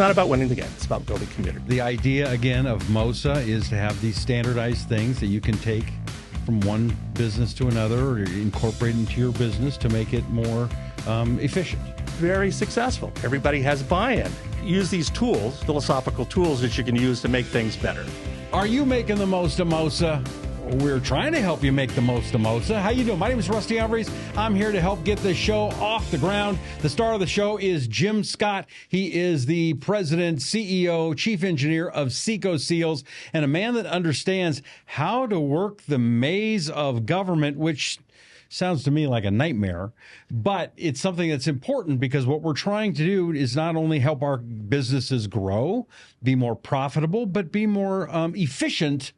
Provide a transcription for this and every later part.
not about winning the game. It's about building community. The idea, again, of MOSA is to have these standardized things that you can take from one business to another or incorporate into your business to make it more efficient. Very successful. Everybody has buy-in. Use these tools, philosophical tools that you can use to make things better. Are you making the most of MOSA? We're trying to help you make the most of MOSA. How you doing? My name is Rusty Humphries. I'm here to help get this show off the ground. The star of the show is Jim Scott. He is the president, CEO, chief engineer of Seco Seals, and a man that understands how to work the maze of government, which sounds to me like a nightmare, but it's something that's important because what we're trying to do is not only help our businesses grow, be more profitable, but be more efficient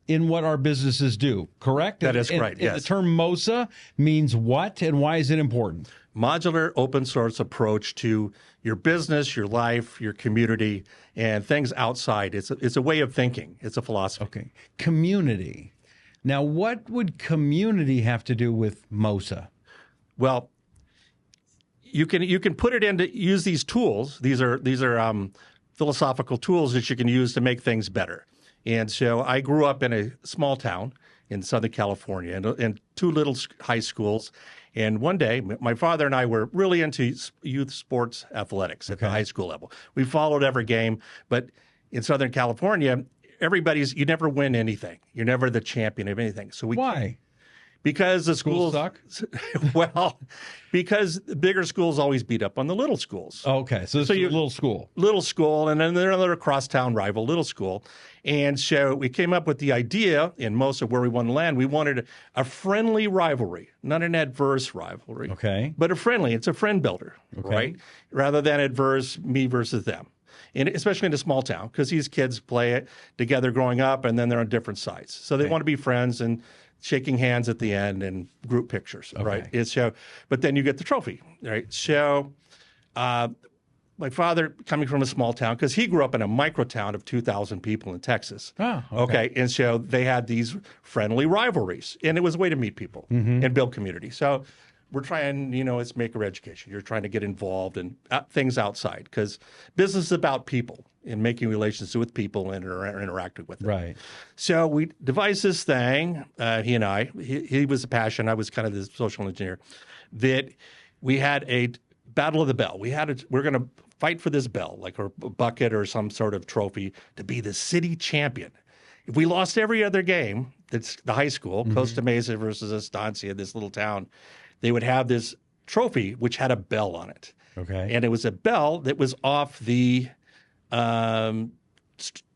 in what our businesses do, correct? That is correct, yes. The term MOSA means what, and why is it important? Modular Open Source Approach to your business, your life, your community, and things outside. It's a way of thinking. It's a philosophy. Okay. Community. Now, what would community have to do with MOSA? Well, you can put it into use these tools. These are philosophical tools that you can use to make things better. And so I grew up in a small town in Southern California and two little high schools. And one day, my father and I were really into youth sports athletics at the high school level. We followed every game, but in Southern California, you never win anything. You're never the champion of anything. So Why? Because the schools suck? Well, because the bigger schools always beat up on the little schools. Okay, so this is a little school. Little school, and then there's another crosstown rival, little school. And so we came up with the idea in MOSA where we want to land. We wanted a friendly rivalry, not an adverse rivalry. Okay. But a friendly. It's a friend builder, right? Rather than adverse, me versus them. And especially in a small town, because these kids play it together growing up, and then they're on different sides. So they want to be friends and shaking hands at the end and group pictures, right? But then you get the trophy, right? So my father, coming from a small town, because he grew up in a micro town of 2,000 people in Texas. Oh, okay. And so they had these friendly rivalries, and it was a way to meet people and build community. So we're trying, it's maker education. You're trying to get involved in things outside because business is about people and making relations with people and interacting with them. Right. So we devised this thing, he and I. He was a passion. I was kind of the social engineer. That we had a battle of the bell. We're going to fight for this bell, like a bucket or some sort of trophy, to be the city champion. If we lost every other game, that's the high school, Costa Mesa versus Estancia, this little town, they would have this trophy which had a bell on it. Okay. And it was a bell that was off the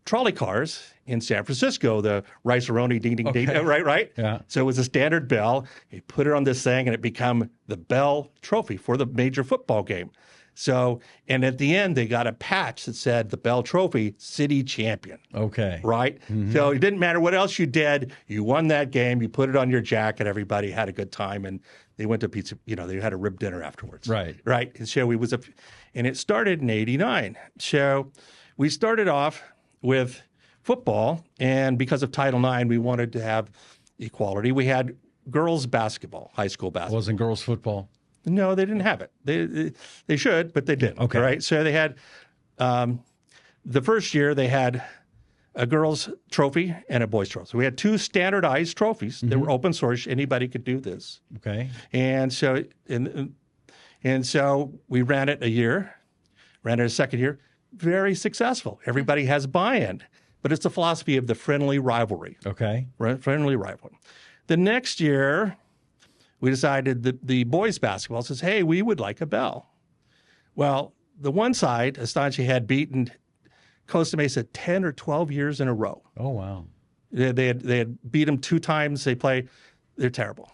trolley cars in San Francisco, the rice-a-roni ding-ding-ding, right? Yeah. So it was a standard bell. You put it on this thing, and it became the Bell Trophy for the major football game. So, and at the end, they got a patch that said the Bell Trophy, city champion. Okay. Right? So it didn't matter what else you did. You won that game. You put it on your jacket. Everybody had a good time, and they went to pizza. They had a rib dinner afterwards. Right. Right. And so and it started in '89. So we started off with football, and because of Title IX, we wanted to have equality. We had girls basketball, high school basketball. Wasn't girls football? No, they didn't have it. They should, but they didn't. Okay. Right. So they had the first year they had a girls' trophy and a boys' trophy. So we had two standardized trophies that were open source. Anybody could do this. Okay. And so we ran it a year, ran it a second year. Very successful. Everybody has buy-in, but it's the philosophy of the friendly rivalry. Okay. Right? Friendly rivalry. The next year, we decided that the boys basketball says, hey, we would like a bell. Well, the one side, Estancia, had beaten Costa Mesa 10 or 12 years in a row. Oh, wow. They had beat them 2 times. They're terrible.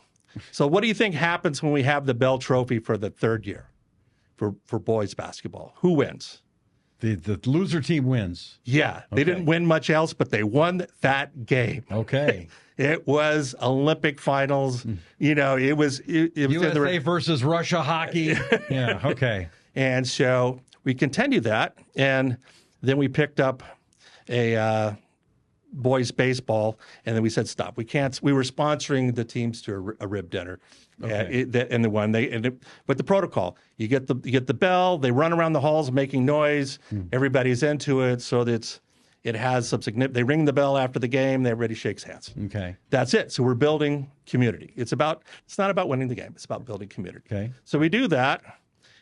So what do you think happens when we have the Bell Trophy for the third year for boys basketball? Who wins? The loser team wins. Yeah. They didn't win much else, but they won that game. Okay. It was Olympic finals. It was USA versus Russia hockey. Yeah, okay. And so we continued that, and then we picked up boys baseball, and then we said stop. We can't. We were sponsoring the teams to a rib dinner, Okay. but the protocol: you get the bell. They run around the halls making noise. Everybody's into it, so that it has some significant. They ring the bell after the game. Everybody shakes hands. Okay. That's it. So we're building community. It's not about winning the game. It's about building community. Okay. So we do that,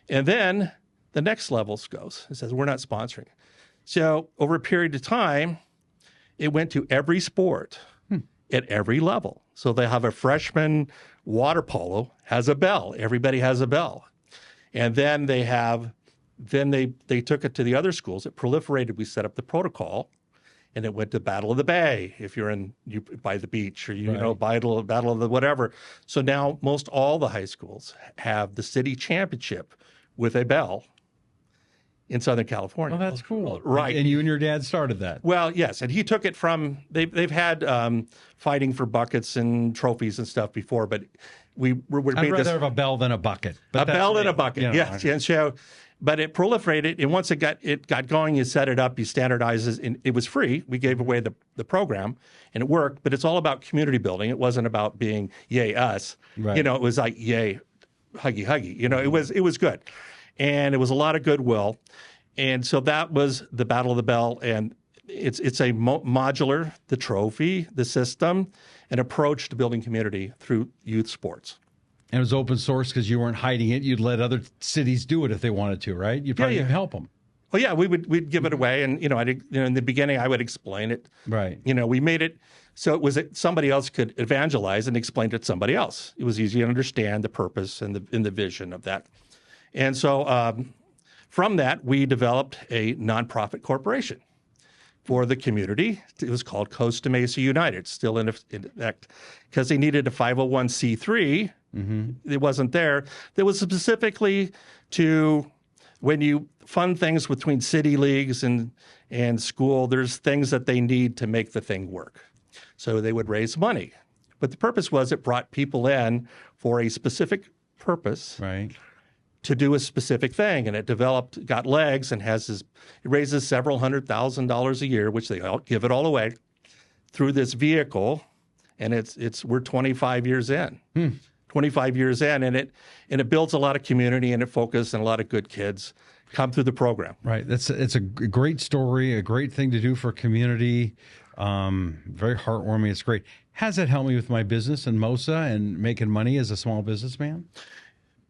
and then the next level goes. It says we're not sponsoring. So over a period of time, it went to every sport at every level. So they have a freshman water polo has a bell. Everybody has a bell. And then they took it to the other schools. It proliferated. We set up the protocol, and it went to Battle of the Bay if you're by the beach, or Battle of the whatever. So now most all the high schools have the city championship with a bell in Southern California. Oh, that's cool. Right. And you and your dad started that. Well, yes. And he took it from, they've had fighting for buckets and trophies and stuff before, but we're I'd rather have a bell than a bucket. A bell than a bucket, yes. And so, but it proliferated, and once it got going, you set it up, you standardize it, and it was free. We gave away the program, and it worked, but it's all about community building. It wasn't about being yay us. Right. It was like yay huggy huggy. It was good. And it was a lot of goodwill. And so that was the Battle of the Bell. And it's a modular, the trophy, the system, an approach to building community through youth sports. And it was open source because you weren't hiding it. You'd let other cities do it if they wanted to, right? You'd probably help them. Well, yeah, we'd give it away. And, in the beginning, I would explain it. Right. We made it so it was somebody else could evangelize and explain it to somebody else. It was easy to understand the purpose and the vision of that. And so from that, we developed a nonprofit corporation for the community. It was called Costa Mesa United, still in effect, because they needed a 501c3. It wasn't there. That was specifically to when you fund things between city leagues and school, there's things that they need to make the thing work. So they would raise money. But the purpose was it brought people in for a specific purpose. Right. To do a specific thing, and it got legs, and it raises several $100,000 a year, which they all give it all away through this vehicle, and we're 25 years in, 25 years in, and it builds a lot of community and it focus, and a lot of good kids come through the program. Right. It's a great story, a great thing to do for community. Very heartwarming. It's great. Has it helped me with my business and MOSA and making money as a small businessman?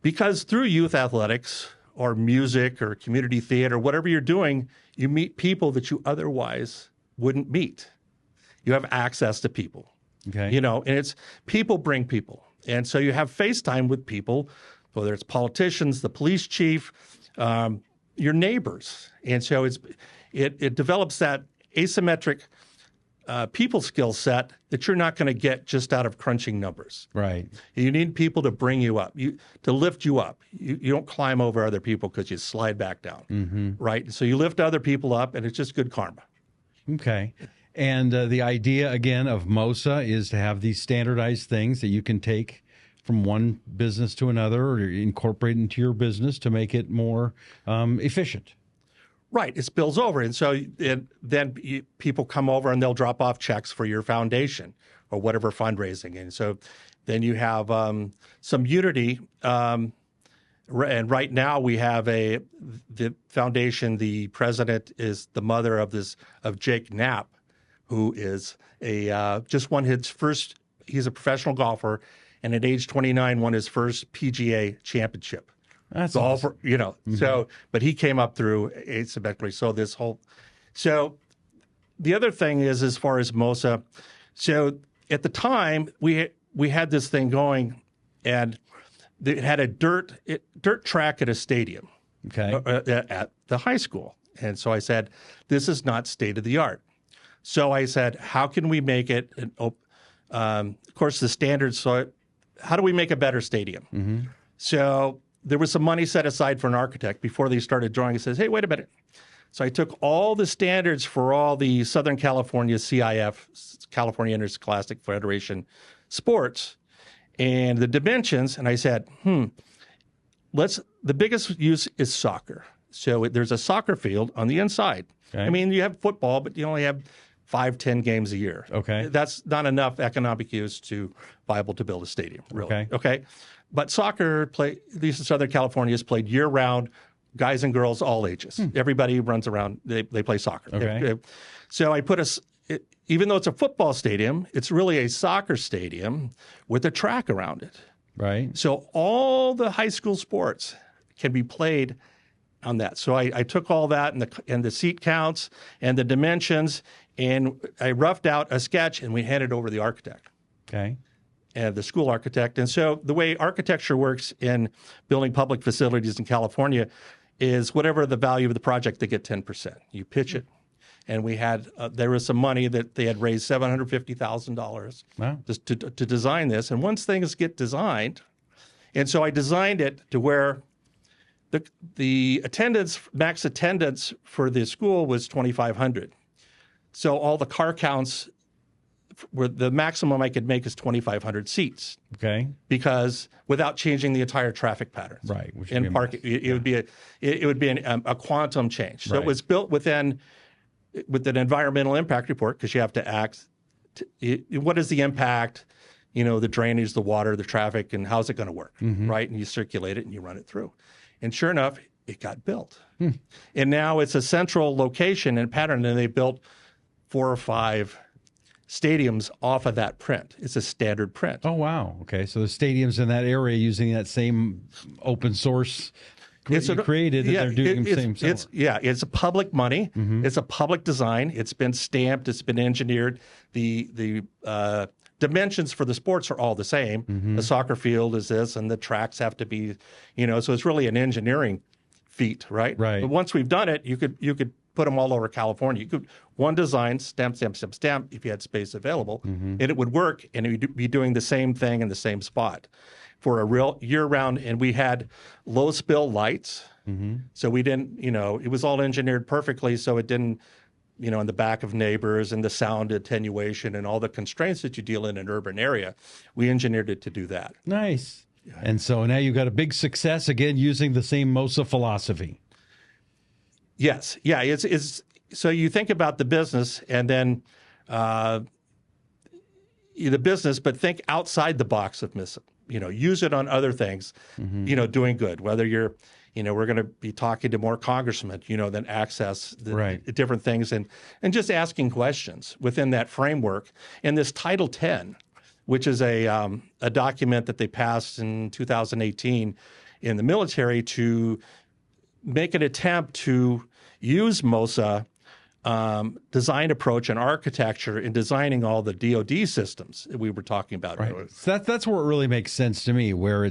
Because through youth athletics or music or community theater, whatever you're doing, you meet people that you otherwise wouldn't meet. You have access to people, okay. And it's people bring people. And so you have FaceTime with people, whether it's politicians, the police chief, your neighbors. And so it develops that asymmetric people skill set that you're not going to get just out of crunching numbers. Right. You need people to bring you up, to lift you up. You don't climb over other people because you slide back down, right? So you lift other people up, and it's just good karma. Okay. And the idea, again, of MOSA is to have these standardized things that you can take from one business to another or incorporate into your business to make it more efficient. Right. It spills over. And so then people come over and they'll drop off checks for your foundation or whatever fundraising. And so then you have some unity. And right now we have the foundation, the president is the mother of Jake Knapp, who is just won his first, he's a professional golfer, and at age 29 won his first PGA championship. That's awesome. So, but he came up through asymmetrically. So the other thing is, as far as MOSA, so at the time we had this thing going, and it had a dirt track at a stadium, okay, at the high school. And so I said, this is not state of the art. So I said, how can we make it of course, the standards. So how do we make a better stadium? So there was some money set aside for an architect before they started drawing. He says, hey, wait a minute. So I took all the standards for all the Southern California CIF, California Interscholastic Federation sports, and the dimensions, and I said, the biggest use is soccer. So there's a soccer field on the inside. Okay. I mean, you have football, but you only have 5-10 games a year. Okay. That's not enough economic use to viable to build a stadium, really. Okay. But soccer, at least in Southern California, is played year-round, guys and girls, all ages. Everybody runs around. They play soccer. Okay. So I put even though it's a football stadium, it's really a soccer stadium with a track around it. Right. So all the high school sports can be played on that. So I took all that and the seat counts and the dimensions, and I roughed out a sketch, and we handed it over to the architect. Okay. And the school architect. And so the way architecture works in building public facilities in California is whatever the value of the project, they get 10%. You pitch it. And we had, there was some money that they had raised $750,000 to design this. And once things get designed, and so I designed it to where the attendance, max attendance for the school was 2,500. So all the car counts, where the maximum I could make is 2,500 seats. Okay. Because without changing the entire traffic patterns. Right. In parking, it would be a quantum change. So it was built with an environmental impact report, because you have to act. What is the impact? The drainage, the water, the traffic, and how's it going to work, right? And you circulate it and you run it through. And sure enough, it got built. And now it's a central location and pattern, and they built 4 or 5 stadiums off of that print. It's a standard print. Oh, wow. Okay. So the stadiums in that area using that same open source created, that they're doing the same similar. It's a public money. It's a public design. It's been stamped. It's been engineered. The dimensions for the sports are all the same. The soccer field is this, and the tracks have to be, so it's really an engineering feat, right? Right. But once we've done it, you could put them all over California. You could one design, stamp, if you had space available, and it would work, and it would be doing the same thing in the same spot for a real year-round. And we had low spill lights, so we didn't, it was all engineered perfectly, so it didn't, in the back of neighbors and the sound attenuation and all the constraints that you deal in an urban area. We engineered it to do that. Nice. And so now you've got a big success again using the same MOSA philosophy. Yes. Yeah. It's so you think about the business and then the business, but think outside the box of MOSA. Use it on other things, doing good, whether you're, we're going to be talking to more congressmen, then access the different things and just asking questions within that framework. And this Title 10, which is a document that they passed in 2018 in the military to make an attempt to use MOSA design approach and architecture in designing all the DoD systems that we were talking about. Right. So that's where it really makes sense to me, where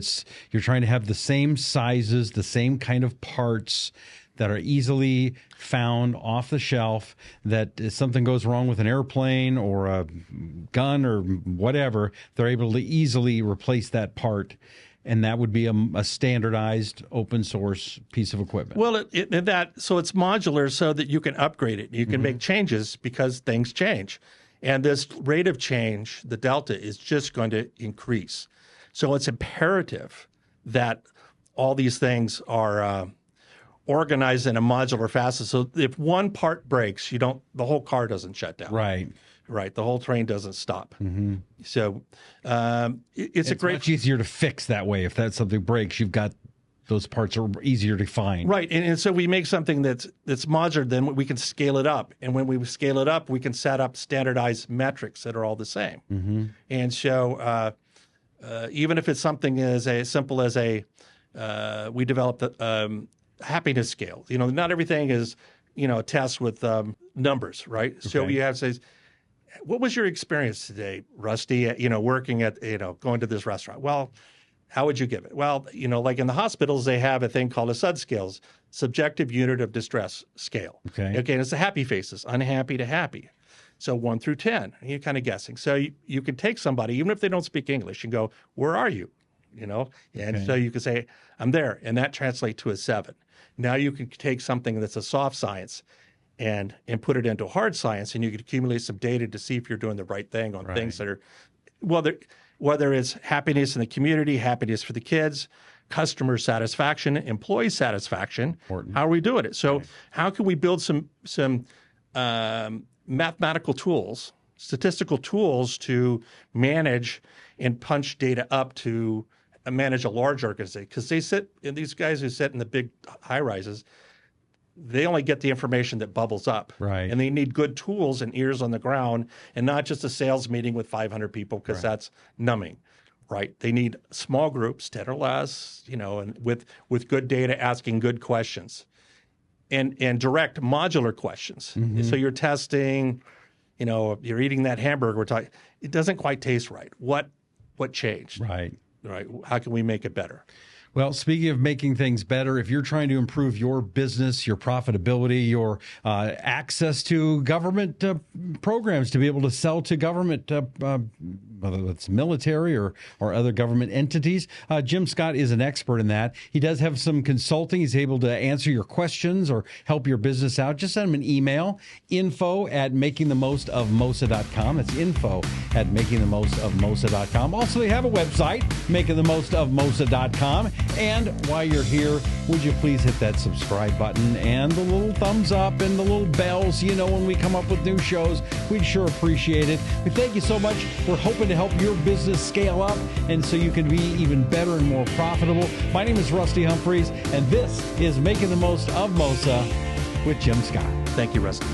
you're trying to have the same sizes, the same kind of parts that are easily found off the shelf, that if something goes wrong with an airplane or a gun or whatever, they're able to easily replace that part. And that would be a standardized open source piece of equipment. Well, so it's modular so that you can upgrade it. You can make changes because things change. And this rate of change, the delta, is just going to increase. So it's imperative that all these things are organized in a modular fashion. So if one part breaks, the whole car doesn't shut down. Right. The whole train doesn't stop. So it's a great. Much easier to fix that way. If something breaks, you've got those parts are easier to find. Right. And so we make something that's modular, then we can scale it up. And when we scale it up, we can set up standardized metrics that are all the same. And so even if it's something as simple as we developed a happiness scale. Not everything is, a test with numbers, right? Okay. So you have to say, what was your experience today, Rusty, working at, going to this restaurant? Well, how would you give it? Well, like in the hospitals, they have a thing called a SUD scale, subjective unit of distress scale. Okay. And it's the happy faces, unhappy to happy. So 1 through 10, you're kind of guessing. So you can take somebody, even if they don't speak English, and go, where are you? And so you can say, I'm there. And that translates to a 7. Now you can take something that's a soft science and put it into hard science, and you can accumulate some data to see if you're doing the right thing on things that are, whether it's happiness in the community, happiness for the kids, customer satisfaction, employee satisfaction. Important. How are we doing it? So how can we build some mathematical tools, statistical tools to manage and punch data up to manage a large organization. Because these guys who sit in the big high rises, they only get the information that bubbles up. Right. And they need good tools and ears on the ground and not just a sales meeting with 500 people because that's numbing. Right. They need small groups, 10 or less, and with good data, asking good questions and direct modular questions. Mm-hmm. So you're testing, you're eating that hamburger. It doesn't quite taste right. What changed? Right. Right. How can we make it better? Well, speaking of making things better, if you're trying to improve your business, your profitability, your access to government programs to be able to sell to government, whether it's military or other government entities, Jim Scott is an expert in that. He does have some consulting. He's able to answer your questions or help your business out. Just send him an email, info@makingthemostofmosa.com. That's info@makingthemostofmosa.com. Also, they have a website, makingthemostofmosa.com. And while you're here, would you please hit that subscribe button and the little thumbs up and the little bells, when we come up with new shows. We'd sure appreciate it. We thank you so much. We're hoping to help your business scale up and so you can be even better and more profitable. My name is Rusty Humphries, and this is Making the Most of MOSA with Jim Scott. Thank you, Rusty.